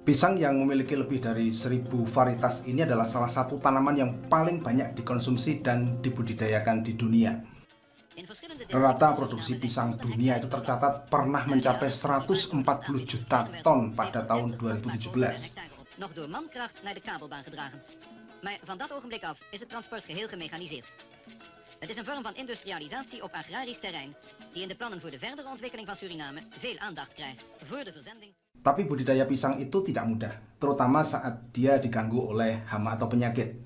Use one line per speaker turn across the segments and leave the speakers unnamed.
Pisang yang memiliki lebih dari 1.000 varietas ini adalah salah satu tanaman yang paling banyak dikonsumsi dan dibudidayakan di dunia. Rata produksi pisang dunia itu tercatat pernah mencapai 140 juta ton pada tahun 2017.
Nog door mankracht naar de kabelbaan gedragen. Maar van dat ogenblik af is het transport geheel gemechaniseerd. Het is een vorm van industrialisatie op agrarisch terrein, die in de plannen voor de verdere ontwikkeling van Suriname veel aandacht krijgt voor de verzending.
Tapi budidaya pisang itu tidak mudah, terutama saat dia diganggu oleh hama atau penyakit.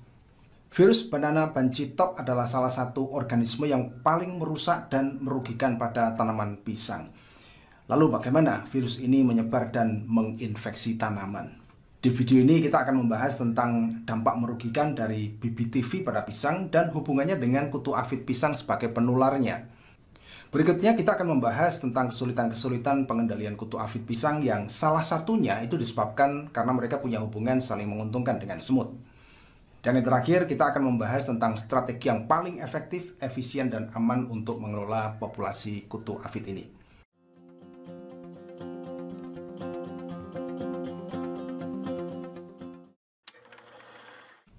Virus Banana Banci Top adalah salah satu organisme yang paling merusak dan merugikan pada tanaman pisang. Lalu bagaimana virus ini menyebar dan menginfeksi tanaman? Di video ini kita akan membahas tentang dampak merugikan dari BBTV pada pisang dan hubungannya dengan kutu afid pisang sebagai penularnya. Berikutnya kita akan membahas tentang kesulitan-kesulitan pengendalian kutu afid pisang yang salah satunya itu disebabkan karena mereka punya hubungan saling menguntungkan dengan semut. Dan yang terakhir kita akan membahas tentang strategi yang paling efektif, efisien, dan aman untuk mengelola populasi kutu afid ini.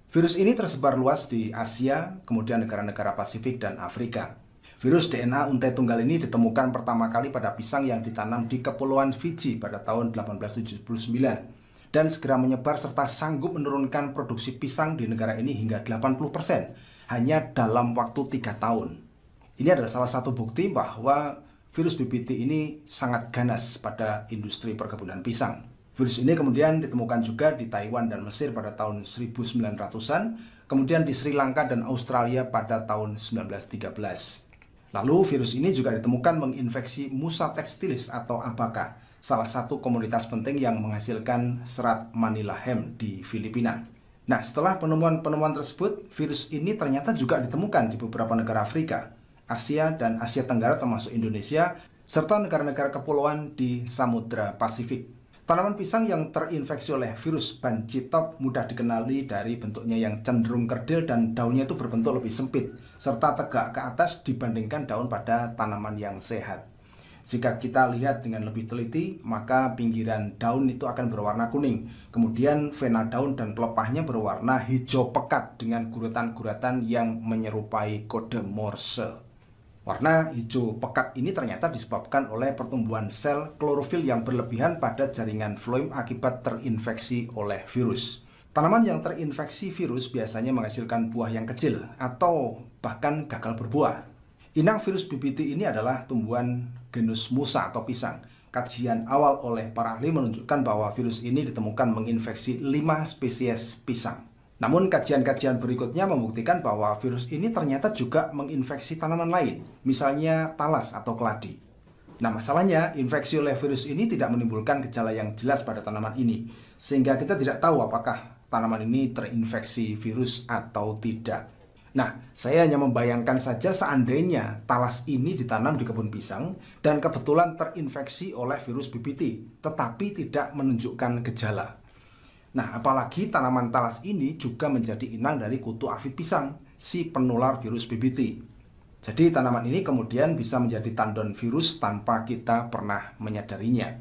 Virus ini tersebar luas di Asia, kemudian negara-negara Pasifik dan Afrika. Virus DNA untai tunggal ini ditemukan pertama kali pada pisang yang ditanam di Kepulauan Fiji pada tahun 1879 dan segera menyebar serta sanggup menurunkan produksi pisang di negara ini hingga 80% hanya dalam waktu 3 tahun. Ini adalah salah satu bukti bahwa virus BBT ini sangat ganas pada industri perkebunan pisang. Virus ini kemudian ditemukan juga di Taiwan dan Mesir pada tahun 1900-an, kemudian di Sri Lanka dan Australia pada tahun 1913. Lalu virus ini juga ditemukan menginfeksi Musa textilis atau Abaca, salah satu komoditas penting yang menghasilkan serat Manila hemp di Filipina. Nah, setelah penemuan-penemuan tersebut, virus ini ternyata juga ditemukan di beberapa negara Afrika, Asia, dan Asia Tenggara termasuk Indonesia, serta negara-negara kepulauan di Samudra Pasifik. Tanaman pisang yang terinfeksi oleh virus Banci Top mudah dikenali dari bentuknya yang cenderung kerdil dan daunnya itu berbentuk lebih sempit, serta tegak ke atas dibandingkan daun pada tanaman yang sehat. Jika kita lihat dengan lebih teliti, maka pinggiran daun itu akan berwarna kuning. Kemudian vena daun dan pelepahnya berwarna hijau pekat dengan guratan-guratan yang menyerupai kode Morse. Warna hijau pekat ini ternyata disebabkan oleh pertumbuhan sel klorofil yang berlebihan pada jaringan floem akibat terinfeksi oleh virus. Tanaman yang terinfeksi virus biasanya menghasilkan buah yang kecil atau bahkan gagal berbuah. Inang virus BBT ini adalah tumbuhan genus Musa atau pisang. Kajian awal oleh para ahli menunjukkan bahwa virus ini ditemukan menginfeksi 5 spesies pisang. Namun kajian-kajian berikutnya membuktikan bahwa virus ini ternyata juga menginfeksi tanaman lain, misalnya talas atau keladi. Nah, masalahnya infeksi oleh virus ini tidak menimbulkan gejala yang jelas pada tanaman ini, sehingga kita tidak tahu apakah tanaman ini terinfeksi virus atau tidak. Nah, saya hanya membayangkan saja seandainya talas ini ditanam di kebun pisang dan kebetulan terinfeksi oleh virus BBT, tetapi tidak menunjukkan gejala. Nah, apalagi tanaman talas ini juga menjadi inang dari kutu afid pisang, si penular virus BBT. Jadi tanaman ini kemudian bisa menjadi tandon virus tanpa kita pernah menyadarinya.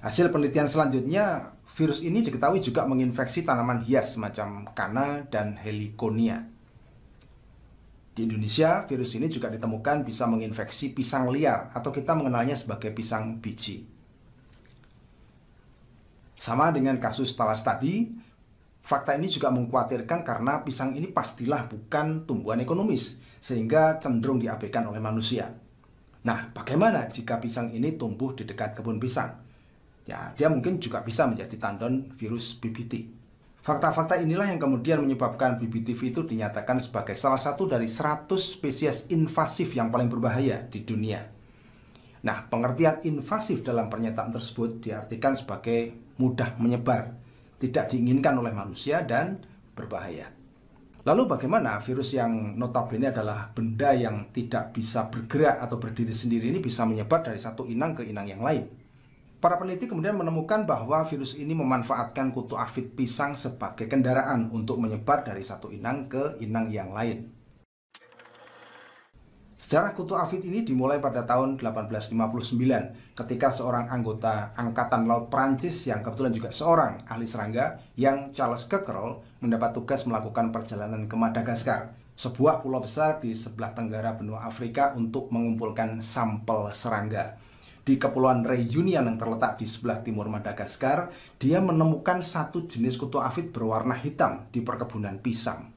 Hasil penelitian selanjutnya, virus ini diketahui juga menginfeksi tanaman hias semacam Canna dan Heliconia. Di Indonesia, virus ini juga ditemukan bisa menginfeksi pisang liar atau kita mengenalnya sebagai pisang biji. Sama dengan kasus talas tadi, fakta ini juga mengkhawatirkan karena pisang ini pastilah bukan tumbuhan ekonomis, sehingga cenderung diabaikan oleh manusia. Nah, bagaimana jika pisang ini tumbuh di dekat kebun pisang? Ya, dia mungkin juga bisa menjadi tandon virus BBT. Fakta-fakta inilah yang kemudian menyebabkan BBTV itu dinyatakan sebagai salah satu dari 100 spesies invasif yang paling berbahaya di dunia. Nah, pengertian invasif dalam pernyataan tersebut diartikan sebagai mudah menyebar, tidak diinginkan oleh manusia, dan berbahaya. Lalu bagaimana virus yang notabene adalah benda yang tidak bisa bergerak atau berdiri sendiri ini bisa menyebar dari satu inang ke inang yang lain? Para peneliti kemudian menemukan bahwa virus ini memanfaatkan kutu afid pisang sebagai kendaraan untuk menyebar dari satu inang ke inang yang lain. Sejarah kutu afid ini dimulai pada tahun 1859 ketika seorang anggota Angkatan Laut Prancis yang kebetulan juga seorang ahli serangga yang Charles Cockerell mendapat tugas melakukan perjalanan ke Madagaskar, sebuah pulau besar di sebelah tenggara benua Afrika untuk mengumpulkan sampel serangga. Di Kepulauan Reunion yang terletak di sebelah timur Madagaskar, dia menemukan satu jenis kutu afid berwarna hitam di perkebunan pisang.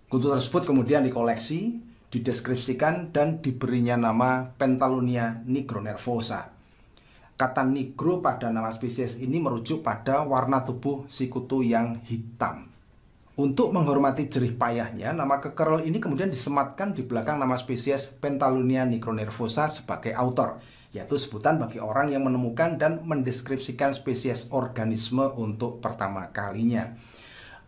Kutu tersebut kemudian dikoleksi, dideskripsikan, dan diberinya nama Pentalonia nigronervosa. Kata nigro pada nama spesies ini merujuk pada warna tubuh si kutu yang hitam. Untuk menghormati jerih payahnya, nama Cockerell ini kemudian disematkan di belakang nama spesies Pentalonia nigronervosa sebagai autor, yaitu sebutan bagi orang yang menemukan dan mendeskripsikan spesies organisme untuk pertama kalinya.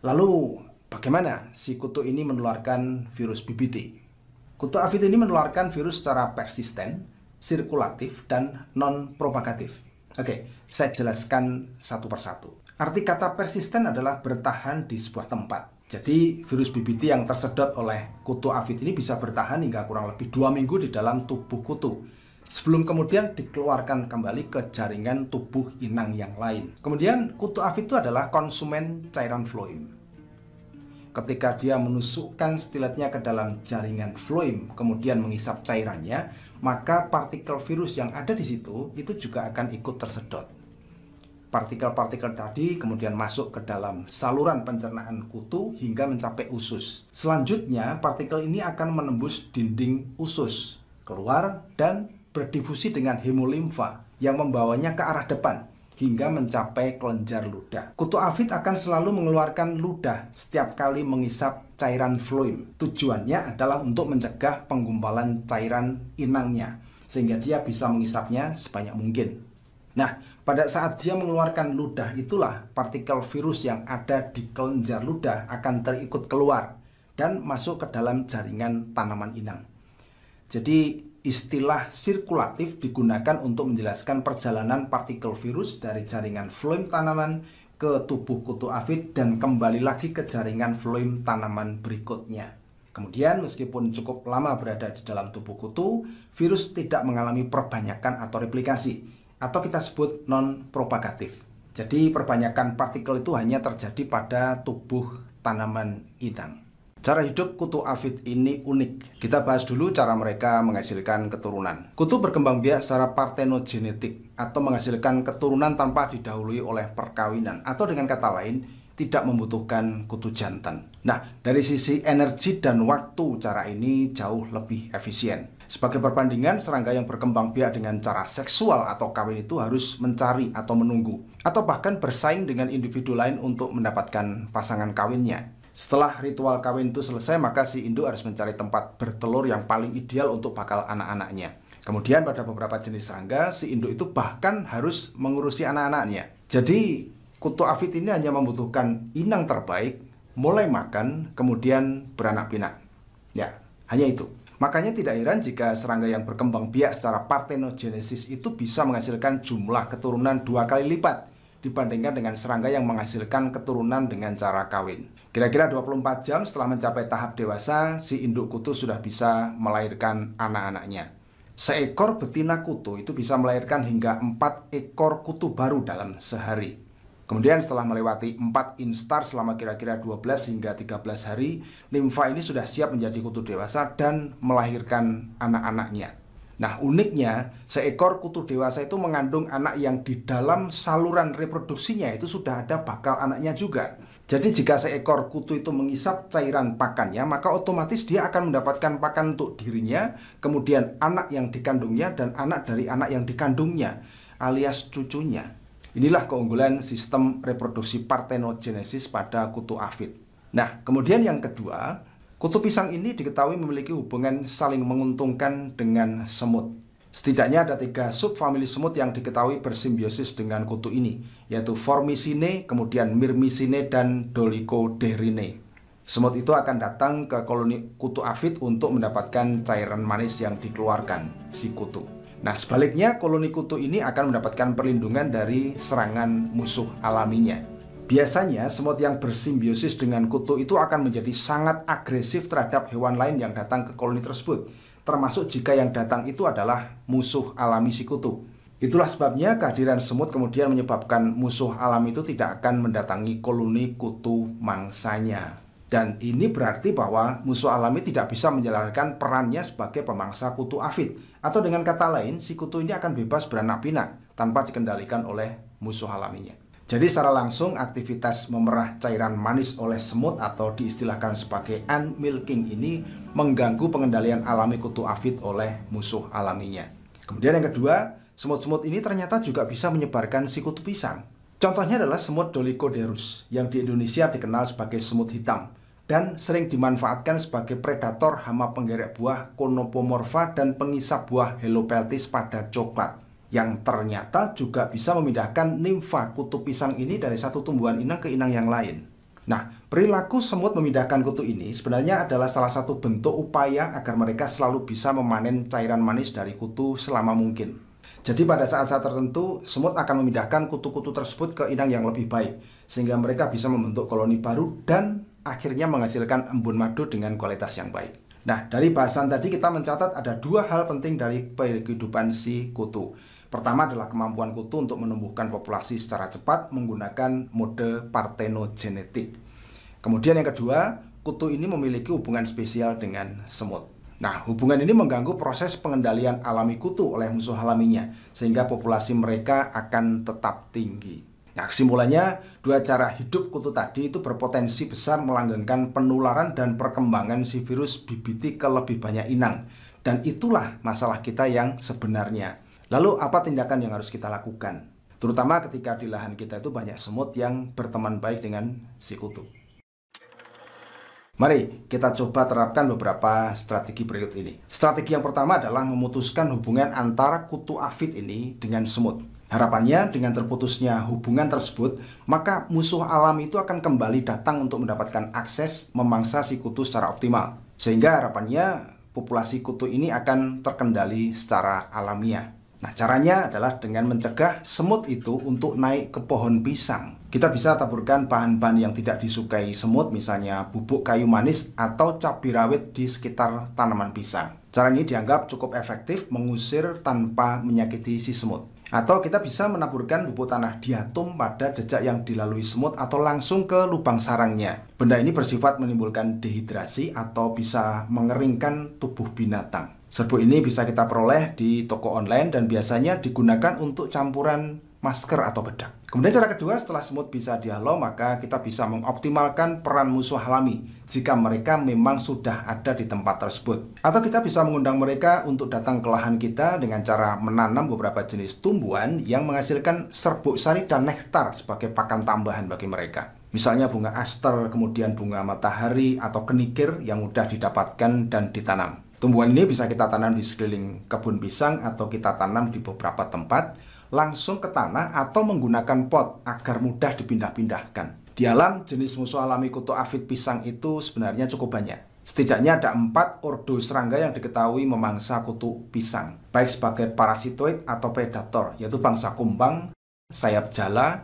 Lalu, bagaimana si kutu ini menularkan virus BBT? Kutu afid ini menularkan virus secara persisten, sirkulatif, dan non-propagatif. Oke, saya jelaskan satu persatu. Arti kata persisten adalah bertahan di sebuah tempat. Jadi, virus BBT yang tersedot oleh kutu afid ini bisa bertahan hingga kurang lebih 2 minggu di dalam tubuh kutu, sebelum kemudian dikeluarkan kembali ke jaringan tubuh inang yang lain. Kemudian, kutu afid itu adalah konsumen cairan floem. Ketika dia menusukkan stiletnya ke dalam jaringan floem, kemudian mengisap cairannya, maka partikel virus yang ada di situ itu juga akan ikut tersedot. Partikel-partikel tadi kemudian masuk ke dalam saluran pencernaan kutu hingga mencapai usus. Selanjutnya, partikel ini akan menembus dinding usus, keluar, dan berdifusi dengan hemolimfa yang membawanya ke arah depan hingga mencapai kelenjar ludah. Kutu afid akan selalu mengeluarkan ludah setiap kali mengisap cairan floem. Tujuannya adalah untuk mencegah penggumpalan cairan inangnya, sehingga dia bisa mengisapnya sebanyak mungkin. Nah, pada saat dia mengeluarkan ludah itulah partikel virus yang ada di kelenjar ludah akan terikut keluar dan masuk ke dalam jaringan tanaman inang. Jadi, istilah sirkulatif digunakan untuk menjelaskan perjalanan partikel virus dari jaringan floem tanaman ke tubuh kutu afid dan kembali lagi ke jaringan floem tanaman berikutnya. Kemudian meskipun cukup lama berada di dalam tubuh kutu, virus tidak mengalami perbanyakan atau replikasi, atau kita sebut non-propagatif. Jadi perbanyakan partikel itu hanya terjadi pada tubuh tanaman inang. Cara hidup kutu afid ini unik. Kita bahas dulu cara mereka menghasilkan keturunan. Kutu berkembang biak secara partenogenetik atau menghasilkan keturunan tanpa didahului oleh perkawinan, atau dengan kata lain tidak membutuhkan kutu jantan. Nah, dari sisi energi dan waktu cara ini jauh lebih efisien. Sebagai perbandingan, serangga yang berkembang biak dengan cara seksual atau kawin itu harus mencari atau menunggu, atau bahkan bersaing dengan individu lain untuk mendapatkan pasangan kawinnya. Setelah ritual kawin itu selesai, maka si induk harus mencari tempat bertelur yang paling ideal untuk bakal anak-anaknya. Kemudian pada beberapa jenis serangga, si induk itu bahkan harus mengurusi anak-anaknya. Jadi, kutu afid ini hanya membutuhkan inang terbaik, mulai makan, kemudian beranak pinak. Ya, hanya itu. Makanya tidak heran jika serangga yang berkembang biak secara partenogenesis itu bisa menghasilkan jumlah keturunan 2 kali lipat dibandingkan dengan serangga yang menghasilkan keturunan dengan cara kawin. Kira-kira 24 jam setelah mencapai tahap dewasa, si induk kutu sudah bisa melahirkan anak-anaknya. Seekor betina kutu itu bisa melahirkan hingga 4 ekor kutu baru dalam sehari. Kemudian setelah melewati 4 instar selama kira-kira 12 hingga 13 hari, limfa ini sudah siap menjadi kutu dewasa dan melahirkan anak-anaknya. Nah, uniknya, seekor kutu dewasa itu mengandung anak yang di dalam saluran reproduksinya itu sudah ada bakal anaknya juga. Jadi jika seekor kutu itu mengisap cairan pakannya, maka otomatis dia akan mendapatkan pakan untuk dirinya, kemudian anak yang dikandungnya, dan anak dari anak yang dikandungnya, alias cucunya. Inilah keunggulan sistem reproduksi partenogenesis pada kutu afid. Nah, kemudian yang kedua, kutu pisang ini diketahui memiliki hubungan saling menguntungkan dengan semut. Setidaknya ada 3 subfamili semut yang diketahui bersimbiosis dengan kutu ini, yaitu Formicine, kemudian Myrmicine, dan Dolichoderine. Semut itu akan datang ke koloni kutu afid untuk mendapatkan cairan manis yang dikeluarkan si kutu. Nah, sebaliknya koloni kutu ini akan mendapatkan perlindungan dari serangan musuh alaminya. Biasanya semut yang bersimbiosis dengan kutu itu akan menjadi sangat agresif terhadap hewan lain yang datang ke koloni tersebut. termasuk jika yang datang itu adalah musuh alami si kutu. Itulah sebabnya kehadiran semut kemudian menyebabkan musuh alami itu tidak akan mendatangi koloni kutu mangsanya. Dan ini berarti bahwa musuh alami tidak bisa menjalankan perannya sebagai pemangsa kutu afid. Atau dengan kata lain, si kutu ini akan bebas beranak pinak tanpa dikendalikan oleh musuh alaminya. Jadi secara langsung aktivitas memerah cairan manis oleh semut atau diistilahkan sebagai ant milking ini mengganggu pengendalian alami kutu afid oleh musuh alaminya. Kemudian yang kedua, semut-semut ini ternyata juga bisa menyebarkan si kutu pisang. Contohnya adalah semut Dolichoderus yang di Indonesia dikenal sebagai semut hitam dan sering dimanfaatkan sebagai predator hama penggerek buah Conopomorpha dan pengisap buah Helopeltis pada coklat, yang ternyata juga bisa memindahkan nimfa kutu pisang ini dari satu tumbuhan inang ke inang yang lain. Nah, perilaku semut memindahkan kutu ini sebenarnya adalah salah satu bentuk upaya agar mereka selalu bisa memanen cairan manis dari kutu selama mungkin. Jadi pada saat-saat tertentu, semut akan memindahkan kutu-kutu tersebut ke inang yang lebih baik, sehingga mereka bisa membentuk koloni baru dan akhirnya menghasilkan embun madu dengan kualitas yang baik. Nah, dari bahasan tadi kita mencatat ada dua hal penting dari kehidupan si kutu. Pertama adalah kemampuan kutu untuk menumbuhkan populasi secara cepat menggunakan mode partenogenetik. Kemudian yang kedua, kutu ini memiliki hubungan spesial dengan semut. Nah, hubungan ini mengganggu proses pengendalian alami kutu oleh musuh alaminya, sehingga populasi mereka akan tetap tinggi. Nah, kesimpulannya, dua cara hidup kutu tadi itu berpotensi besar melanggengkan penularan dan perkembangan si virus BBT ke lebih banyak inang. Dan itulah masalah kita yang sebenarnya. Lalu apa tindakan yang harus kita lakukan? Terutama ketika di lahan kita itu banyak semut yang berteman baik dengan si kutu. Mari kita coba terapkan beberapa strategi berikut ini. Strategi yang pertama adalah memutuskan hubungan antara kutu afid ini dengan semut. Harapannya dengan terputusnya hubungan tersebut, maka musuh alami itu akan kembali datang untuk mendapatkan akses memangsa si kutu secara optimal. Sehingga harapannya populasi kutu ini akan terkendali secara alamiah. Nah, caranya adalah dengan mencegah semut itu untuk naik ke pohon pisang. Kita bisa taburkan bahan-bahan yang tidak disukai semut, misalnya bubuk kayu manis atau cabai rawit di sekitar tanaman pisang. Cara ini dianggap cukup efektif mengusir tanpa menyakiti si semut. Atau kita bisa menaburkan bubuk tanah diatom pada jejak yang dilalui semut atau langsung ke lubang sarangnya. Benda ini bersifat menimbulkan dehidrasi atau bisa mengeringkan tubuh binatang. Serbuk ini bisa kita peroleh di toko online dan biasanya digunakan untuk campuran masker atau bedak. Kemudian cara kedua, setelah semut bisa dihalau, maka kita bisa mengoptimalkan peran musuh alami jika mereka memang sudah ada di tempat tersebut. Atau kita bisa mengundang mereka untuk datang ke lahan kita dengan cara menanam beberapa jenis tumbuhan yang menghasilkan serbuk sari dan nektar sebagai pakan tambahan bagi mereka. Misalnya bunga aster, kemudian bunga matahari atau kenikir yang mudah didapatkan dan ditanam. Tumbuhan ini bisa kita tanam di sekeliling kebun pisang atau kita tanam di beberapa tempat, langsung ke tanah atau menggunakan pot agar mudah dipindah-pindahkan. Di alam, jenis musuh alami kutu afid pisang itu sebenarnya cukup banyak. Setidaknya ada 4 ordo serangga yang diketahui memangsa kutu pisang, baik sebagai parasitoid atau predator, yaitu bangsa kumbang, sayap jala,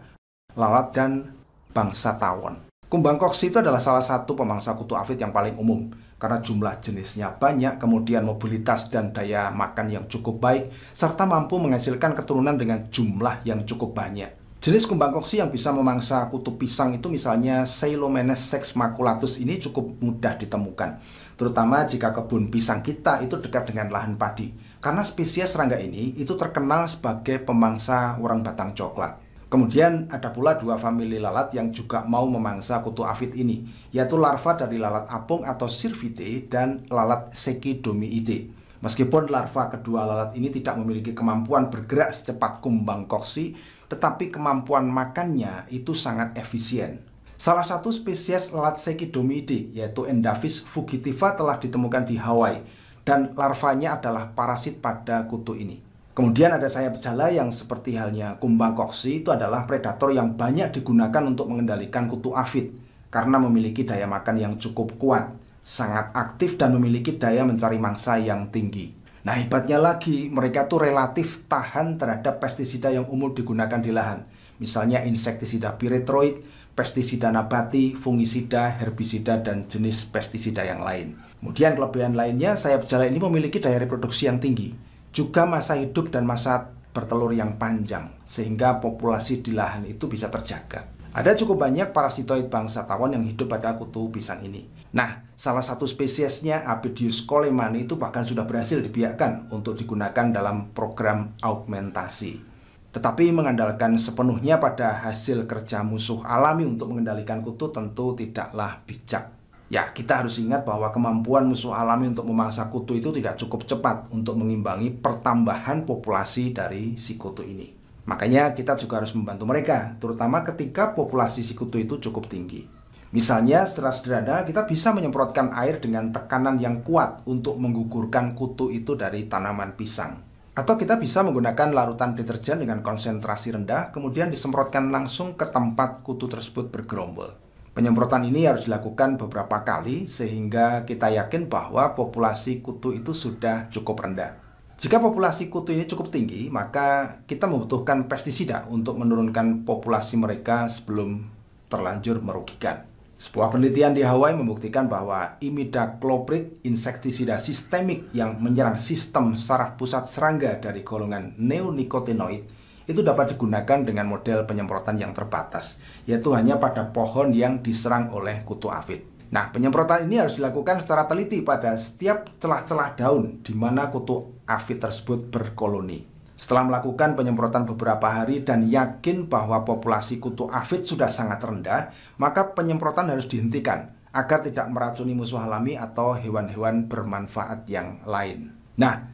lalat, dan bangsa tawon. Kumbang koksi itu adalah salah satu pemangsa kutu afid yang paling umum, karena jumlah jenisnya banyak, kemudian mobilitas dan daya makan yang cukup baik, serta mampu menghasilkan keturunan dengan jumlah yang cukup banyak. Jenis kumbang koksi yang bisa memangsa kutu pisang itu misalnya Pseulomenes sexmaculatus ini cukup mudah ditemukan, terutama jika kebun pisang kita itu dekat dengan lahan padi, karena spesies serangga ini itu terkenal sebagai pemangsa orang batang coklat. Kemudian ada pula 2 famili lalat yang juga mau memangsa kutu afid ini, yaitu larva dari lalat apung atau Syrphidae dan lalat Sechidomiidae. Meskipun larva kedua lalat ini tidak memiliki kemampuan bergerak secepat kumbang koksi, tetapi kemampuan makannya itu sangat efisien. Salah satu spesies lalat Sechidomiidae, yaitu Endaphis fugitiva, telah ditemukan di Hawaii, dan larvanya adalah parasit pada kutu ini. Kemudian ada sayap jala yang seperti halnya kumbang koksi itu adalah predator yang banyak digunakan untuk mengendalikan kutu afid karena memiliki daya makan yang cukup kuat, sangat aktif dan memiliki daya mencari mangsa yang tinggi. Nah, hebatnya lagi, mereka tuh relatif tahan terhadap pestisida yang umum digunakan di lahan. Misalnya insektisida pyrethroid, pestisida nabati, fungisida, herbisida, dan jenis pestisida yang lain. Kemudian kelebihan lainnya, sayap jala ini memiliki daya reproduksi yang tinggi, juga masa hidup dan masa bertelur yang panjang, sehingga populasi di lahan itu bisa terjaga. Ada cukup banyak parasitoid bangsa tawon yang hidup pada kutu pisang ini. Nah, salah satu spesiesnya, Apidius colemani, itu bahkan sudah berhasil dibiakkan untuk digunakan dalam program augmentasi. Tetapi mengandalkan sepenuhnya pada hasil kerja musuh alami untuk mengendalikan kutu tentu tidaklah bijak. Ya, kita harus ingat bahwa kemampuan musuh alami untuk memangsa kutu itu tidak cukup cepat untuk mengimbangi pertambahan populasi dari si kutu ini. Makanya kita juga harus membantu mereka, terutama ketika populasi si kutu itu cukup tinggi. Misalnya secara sederhana kita bisa menyemprotkan air dengan tekanan yang kuat untuk menggugurkan kutu itu dari tanaman pisang. Atau kita bisa menggunakan larutan deterjen dengan konsentrasi rendah, kemudian disemprotkan langsung ke tempat kutu tersebut bergerombol. Penyemprotan ini harus dilakukan beberapa kali sehingga kita yakin bahwa populasi kutu itu sudah cukup rendah. Jika populasi kutu ini cukup tinggi, maka kita membutuhkan pestisida untuk menurunkan populasi mereka sebelum terlanjur merugikan. Sebuah penelitian di Hawaii membuktikan bahwa imidacloprid, insektisida sistemik yang menyerang sistem saraf pusat serangga dari golongan neonicotinoid, itu dapat digunakan dengan model penyemprotan yang terbatas, yaitu hanya pada pohon yang diserang oleh kutu aphid. Nah, penyemprotan ini harus dilakukan secara teliti pada setiap celah-celah daun di mana kutu aphid tersebut berkoloni. Setelah melakukan penyemprotan beberapa hari dan yakin bahwa populasi kutu aphid sudah sangat rendah, maka penyemprotan harus dihentikan agar tidak meracuni musuh alami atau hewan-hewan bermanfaat yang lain. Nah,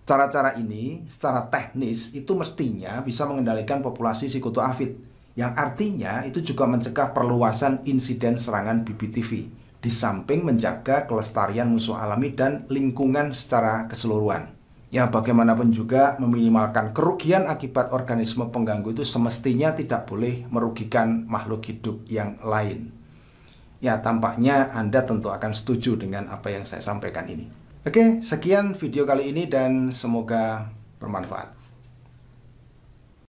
cara-cara ini secara teknis itu mestinya bisa mengendalikan populasi si kutu aphid, yang artinya itu juga mencegah perluasan insiden serangan BBTV, di samping menjaga kelestarian musuh alami dan lingkungan secara keseluruhan. Ya, bagaimanapun juga meminimalkan kerugian akibat organisme pengganggu itu semestinya tidak boleh merugikan makhluk hidup yang lain. Ya, tampaknya Anda tentu akan setuju dengan apa yang saya sampaikan ini. Oke, sekian video kali ini dan semoga bermanfaat.